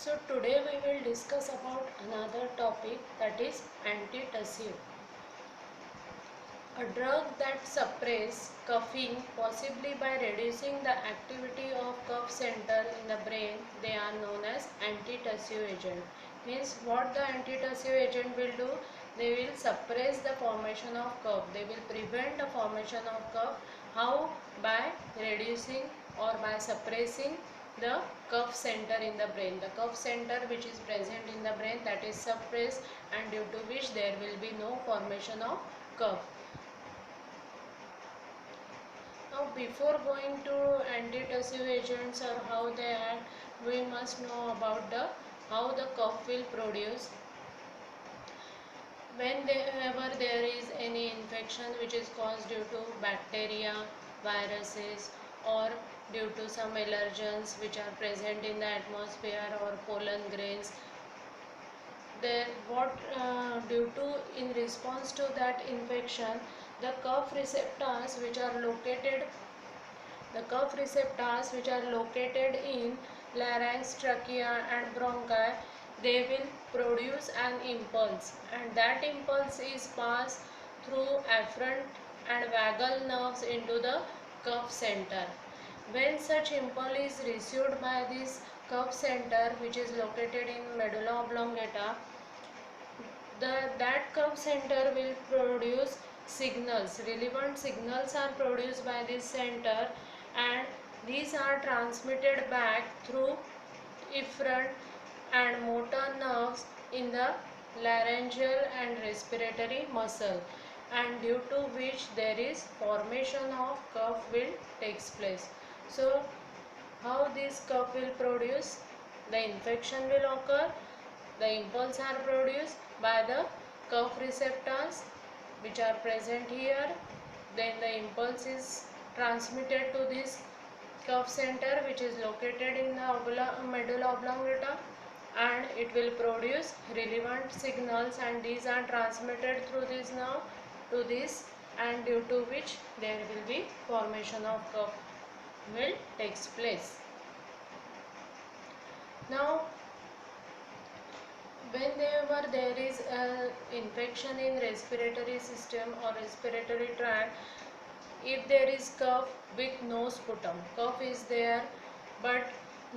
So today we will discuss about another topic, that is antitussive. A drug that suppresses coughing possibly by reducing the activity of cough center in the brain. They are known as antitussive agent. Means what the antitussive agent will do? They will suppress the formation of cough. They will prevent the formation of cough. How? By reducing or by suppressing the cough center in the brain. The cough center which is present in the brain, that is suppressed, and due to which there will be no formation of cough. Now before going to antitussive agents or how they act, we must know about how the cough will produce. Whenever there is any infection which is caused due to bacteria, viruses, or due to some allergens which are present in the atmosphere, or pollen grains, then what due to in response to that infection, the cough receptors which are located in larynx, trachea and bronchi, they will produce an impulse, and that impulse is passed through afferent and vagal nerves into the cough center. When such impulse is received by this cough center which is located in medulla oblongata, that curve center will produce signals. Relevant signals are produced by this center, and these are transmitted back through efferent and motor nerves in the laryngeal and respiratory muscle, and due to which there is formation of cough will takes place. So how this cough will produce? The infection will occur. The impulse are produced by the cough receptors which are present here. Then the impulse is transmitted to this cough center which is located in the medulla oblongata, and it will produce relevant signals, and these are transmitted through this nerve to this, and due to which there will be formation of cough will takes place. Now whenever there is an infection in respiratory system or respiratory tract, if there is cough with no sputum, cough is there but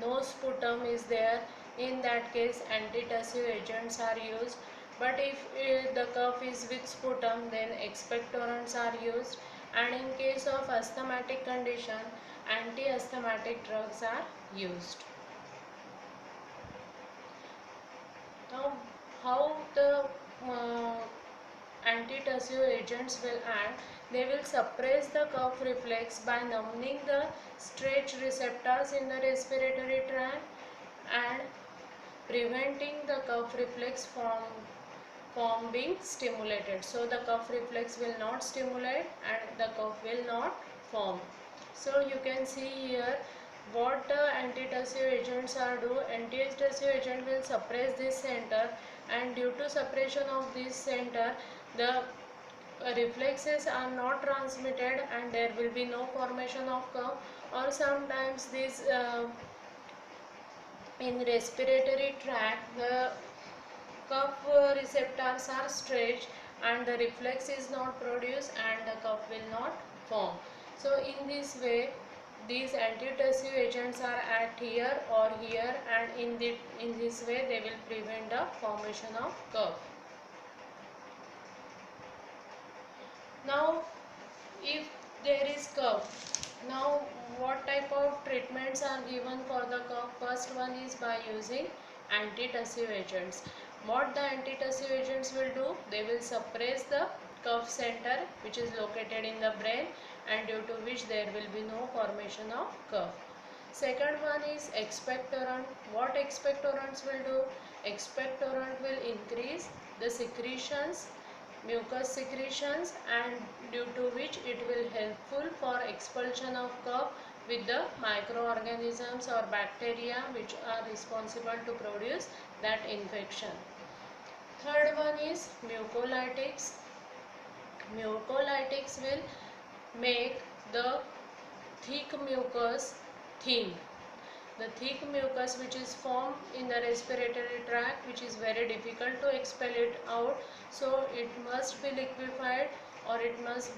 no sputum is there, in that case antitussive agents are used. But if the cough is with sputum, then expectorants are used, and in case of asthmatic condition, anti-asthmatic drugs are used. Now, how the antitussive agents will act? They will suppress the cough reflex by numbing the stretch receptors in the respiratory tract and preventing the cough reflex from being stimulated. So the cough reflex will not stimulate and the cough will not form. So you can see here what the antitussive agents are do. Antitussive agent will suppress this center, and due to suppression of this center, the reflexes are not transmitted and there will be no formation of cough. Or sometimes this in respiratory tract, the cough receptors are stretched and the reflex is not produced and the cough will not form. So in this way these antitussive agents are at here or here, and in this way they will prevent the formation of cough. Now if there is cough, now what type of treatments are given for the cough? First one is by using antitussive agents. What the antitussive agents will do? They will suppress the cough center which is located in the brain, and due to which there will be no formation of cough. Second one is expectorant. What expectorants will do? Expectorant will increase the secretions, mucus secretions, and due to which it will helpful for expulsion of cough with the microorganisms or bacteria which are responsible to produce that infection. Third one is mucolytics. Mucolytics will make the thick mucus thin. the thick mucus which is formed in the respiratory tract, which is very difficult to expel it out, so it must be liquefied or it must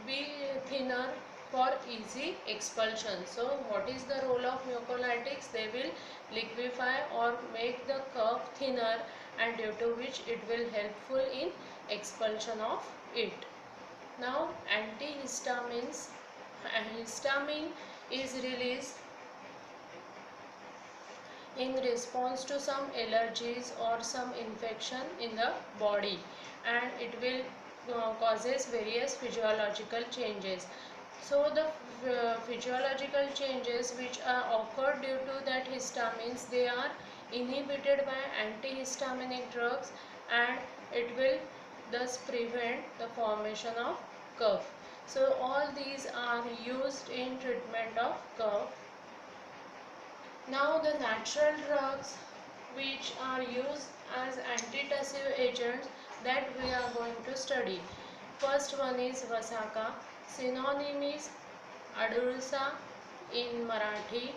be thinner for easy expulsion. So what is the role of mucolytics? They will liquefy or make the cough thinner, and due to which it will helpful in expulsion of it. Now antihistamines. Histamine is released in response to some allergies or some infection in the body, and it will causes various physiological changes. So the physiological changes which are occurred due to that histamines, they are inhibited by antihistaminic drugs, and it will thus prevent the formation of cough. So all these are used in treatment of cough. Now the natural drugs which are used as antitussive agents, that we are going to study. First one is Vasaka. Synonym is Adursa in Marathi,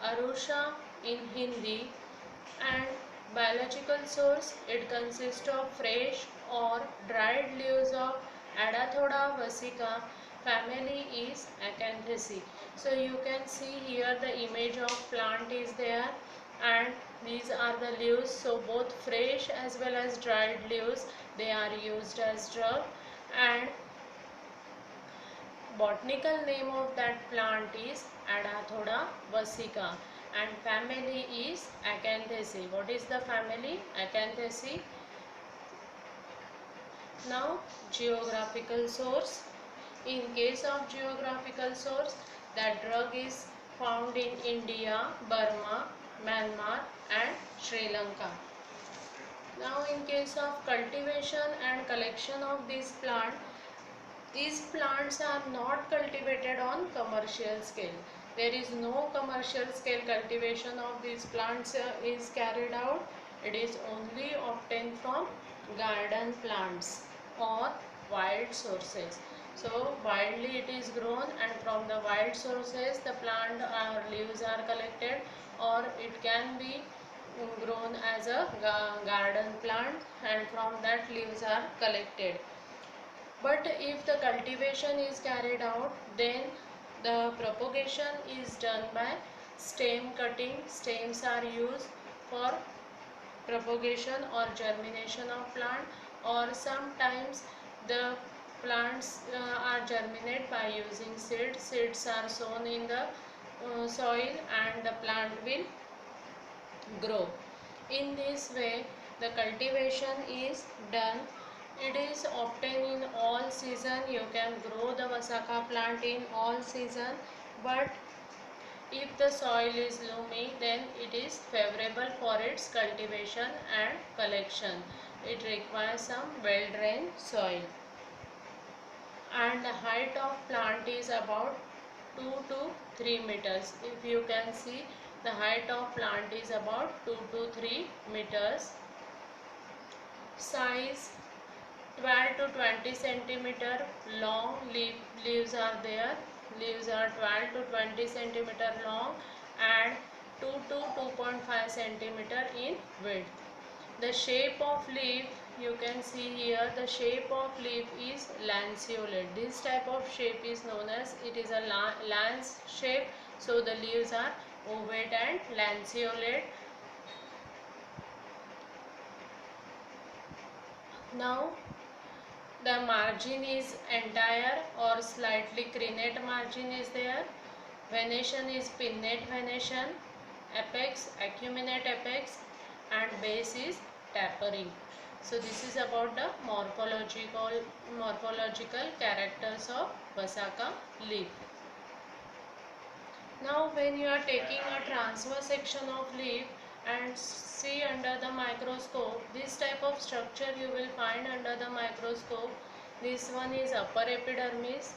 Arusha in Hindi, and biological source, it consists of fresh or dried leaves of Adathoda vasica. Family is Acanthaceae. So you can see here the image of plant is there, and these are the leaves. So both fresh as well as dried leaves, they are used as drug. And botanical name of that plant is Adathoda vasica, and family is Acanthaceae. What is the family? Acanthaceae. Now geographical source. In case of geographical source, that drug is found in India, Burma, Myanmar and Sri Lanka. Now in case of cultivation and collection of this plant, these plants are not cultivated on commercial scale. There is no commercial scale cultivation of these plants is carried out. It is only obtained from garden plants or wild sources. So wildly it is grown, and from the wild sources the plant or leaves are collected, or it can be grown as a garden plant, and from that leaves are collected. But if the cultivation is carried out, then the propagation is done by stem cutting. Stems are used for propagation or germination of plant, or sometimes the plants are germinated by using seeds. Seeds are sown in the soil and the plant will grow. In this way the cultivation is done. It is obtained in all season. You can grow the Vasaka plant in all season, but if the soil is loamy, then it is favorable for its cultivation and collection. It requires some well-drained soil. And the height of plant is about 2 to 3 meters. If you can see, the height of plant is about 2 to 3 meters. Size 12 to 20 centimeter long leaves are there. Leaves are 12 to 20 centimeter long and 2 to 2.5 centimeter in width. The shape of leaf, you can see here, the shape of leaf is lanceolate. This type of shape is known as, it is a lance shape. So the leaves are ovate and lanceolate. Now the margin is entire or slightly crenate margin is there. Venation is pinnate venation. Apex, acuminate apex, and base is tapering. So this is about the morphological characters of Vasaka leaf. Now when you are taking a transverse section of leaf and see under the microscope, this type of structure you will find under the microscope. This one is upper epidermis.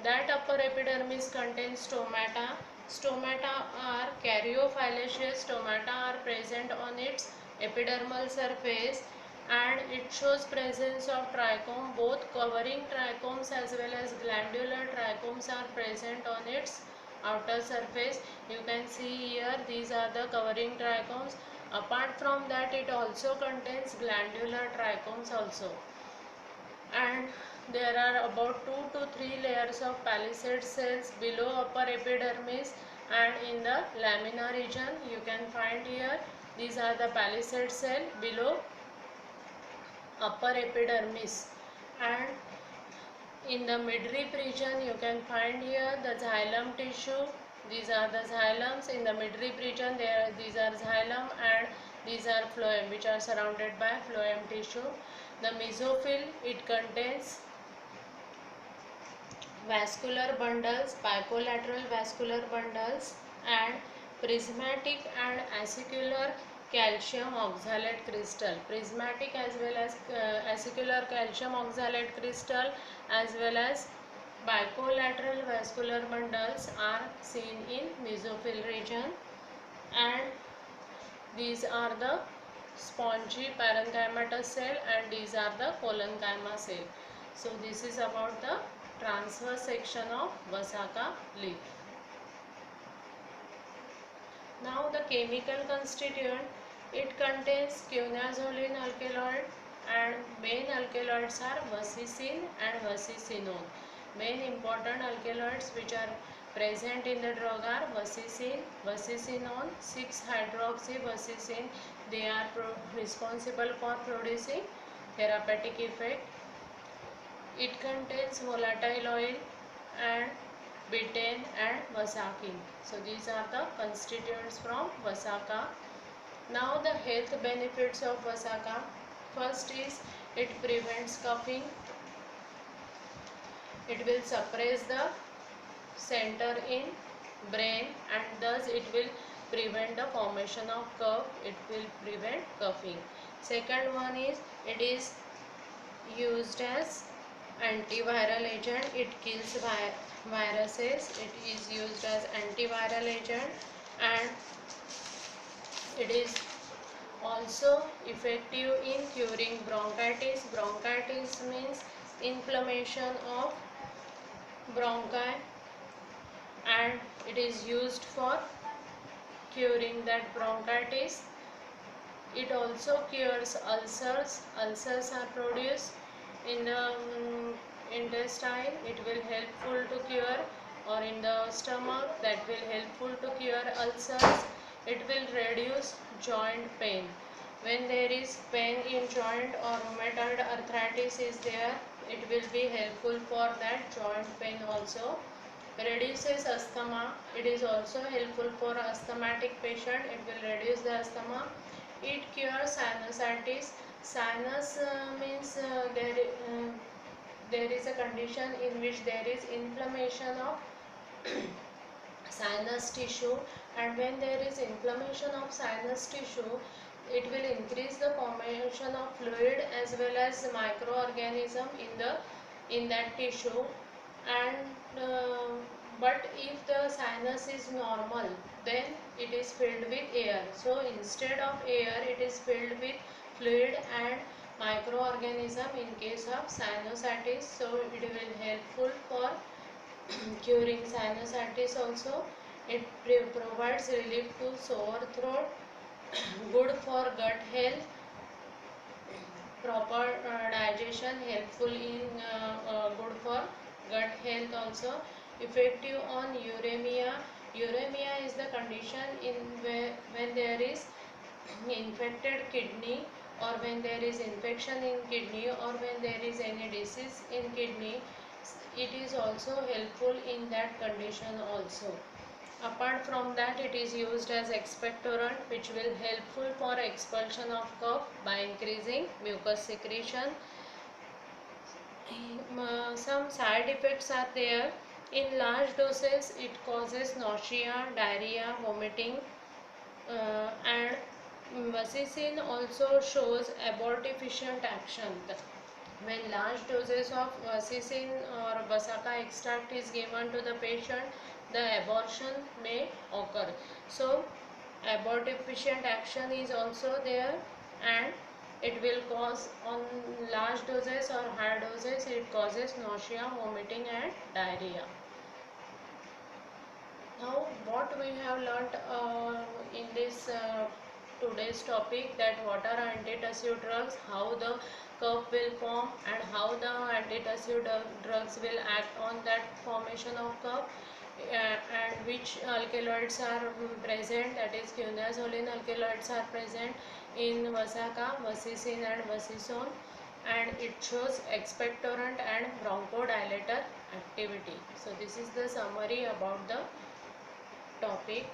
That upper epidermis contains stomata. Stomata are caryophyllaceous. Stomata are present on its epidermal surface, and it shows presence of trichome. Both covering trichomes as well as glandular trichomes are present on its outer surface. You can see here these are the covering trichomes. Apart from that, it also contains glandular trichomes also. And there are about 2 to 3 layers of palisade cells below upper epidermis, and in the lamina region you can find here these are the palisade cell below upper epidermis. And in the midrib region you can find here the xylem tissue. These are the xylems. In the midrib region these are xylem, and these are phloem, which are surrounded by phloem tissue. The mesophyll, it contains vascular bundles, bipolateral vascular bundles, and prismatic and acicular calcium oxalate crystal. Prismatic as well as acicular calcium oxalate crystal as well as bipolateral vascular bundles are seen in mesophyll region. And these are the spongy parenchymatous cell, and these are the collenchyma cell. So this is about the transverse section of Vasica leaf. Now the chemical constituent, it contains quinazoline alkaloid, and main alkaloids are vasicin and vasicinone. Main important alkaloids which are present in the drug are vasicin, vasicinone, 6-hydroxyvasicin. They are responsible for producing therapeutic effect. It contains volatile oil and betaine and vasaicin. So these are the constituents from Vasica. Now the health benefits of Vasica. First is it prevents coughing. It will suppress the center in brain, and thus it will prevent the formation of cough. It will prevent coughing. Second one is it is used as antiviral agent. It kills viruses. It is used as antiviral agent, and it is also effective in curing bronchitis. Bronchitis means inflammation of bronchi, and it is used for curing that bronchitis. It also cures ulcers. Ulcers are produced in the intestine. It will helpful to cure, or in the stomach, that will helpful to cure ulcers. It will reduce joint pain. When there is pain in joint or rheumatoid arthritis is there, it will be helpful for that joint pain also. Reduces asthma. It is also helpful for asthmatic patient. It will reduce the asthma. It cures sinusitis. Sinus means there is a condition in which there is inflammation of sinus tissue, and when there is inflammation of sinus tissue, it will increase the formation of fluid as well as microorganism in that tissue. And but if the sinus is normal, then it is filled with air. So instead of air, it is filled with fluid and microorganism in case of sinusitis. So it will helpful for curing sinusitis also. It provides relief to sore throat, good for gut health, proper digestion, helpful in good for gut health also. Effective on uremia. Uremia is the condition in when there is infected kidney, or when there is infection in kidney, or when there is any disease in kidney. It is also helpful in that condition also. Apart from that, it is used as expectorant, which will helpful for expulsion of cough by increasing mucus secretion. Some side effects are there. In large doses, it causes nausea, diarrhea, vomiting, and vasicin also shows abortifacient action. When large doses of vasicin or Vasica extract is given to the patient, the abortion may occur. So abortifacient action is also there, and it will cause, on large doses or high doses, it causes nausea, vomiting and diarrhea. Now, what we have learnt in this today's topic, that what are antitussive drugs, how the curve will form, and how the antitussive drugs will act on that formation of curve, and which alkaloids are present, that is quinazoline alkaloids are present in Vasaca, Vasicin and Vasisone, and it shows expectorant and bronchodilator activity. So this is the summary about the topic.